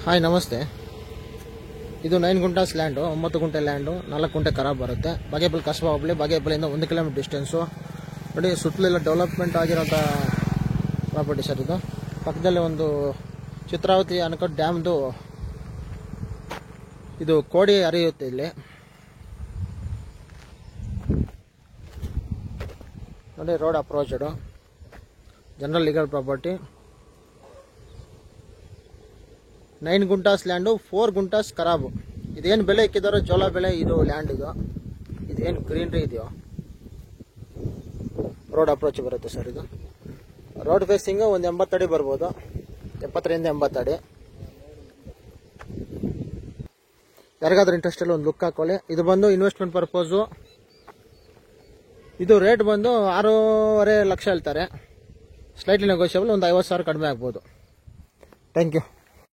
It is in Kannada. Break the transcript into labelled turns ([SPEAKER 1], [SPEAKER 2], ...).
[SPEAKER 1] ಹಾಯ್ ನಮಸ್ತೆ. ಇದು 9 ಗುಂಟಾಸ್ ಲ್ಯಾಂಡು, 9 ಗುಂಟೆ ಲ್ಯಾಂಡು, 4 ಗುಂಟೆ ಖರಾಬ್ ಬರುತ್ತೆ. ಬಾಗೇಪಲ್ಲಿ ಕಸಬಾ ಹೋಬಳಿ, ಬಾಗೇಪಲ್ಲಿಂದ 1 ಕಿಲೋಮೀಟರ್ ಡಿಸ್ಟೆನ್ಸು. ನೋಡಿ, ಸುತ್ತಲೆಲ್ಲ ಡೆವಲಪ್ಮೆಂಟ್ ಆಗಿರೋಂಥ ಪ್ರಾಪರ್ಟಿ ಸರ್ ಇದು. ಪಕ್ಕದಲ್ಲಿ ಒಂದು ಚಿತ್ರಾವತಿ ಅಣೆಕಟ್ಟು ಡ್ಯಾಮ್ದು ಇದು ಕೋಡಿ ಹರಿಯುತ್ತೆ ಇಲ್ಲಿ. ನೋಡಿ, road approached, general legal property. 9 guntas land, 4 guntas ಖರಾಬು. ಇದೇನು ಬೆಲೆ ಇಕ್ಕಿದಾರೋ ಜೋಳ ಬೆಳೆ ಇದು ಲ್ಯಾಂಡ್ ಇದು. ಇದೇನು ಗ್ರೀನ್ರಿ ಇದೆಯೋ ರೋಡ್ ಅಪ್ರೋಚ್ ಬರುತ್ತೆ ಸರ್ ಇದು. ರೋಡ್ ಫೇಸಿಂಗ್ ಒಂದು 80 ಅಡಿ ಬರ್ಬೋದು, 70ರಿಂದ 80 ಅಡಿ. ಯಾರಿಗಾದ್ರೂ ಇಂಟ್ರೆಸ್ಟ್ ಅಲ್ಲಿ ಒಂದು ಲುಕ್ ಹಾಕೊಳ್ಳಿ. ಇದು ಬಂದು ಇನ್ವೆಸ್ಟ್ಮೆಂಟ್ ಪರ್ಪೋಸು. ಇದು ರೇಟ್ ಬಂದು 6.5 ಲಕ್ಷ ಹೇಳ್ತಾರೆ. ಸ್ಲೈಟ್ಲಿ ನೆಗೋಷಿಯಬಲ್, ಒಂದು 50,000 ಕಡಿಮೆ ಆಗ್ಬೋದು. Thank you.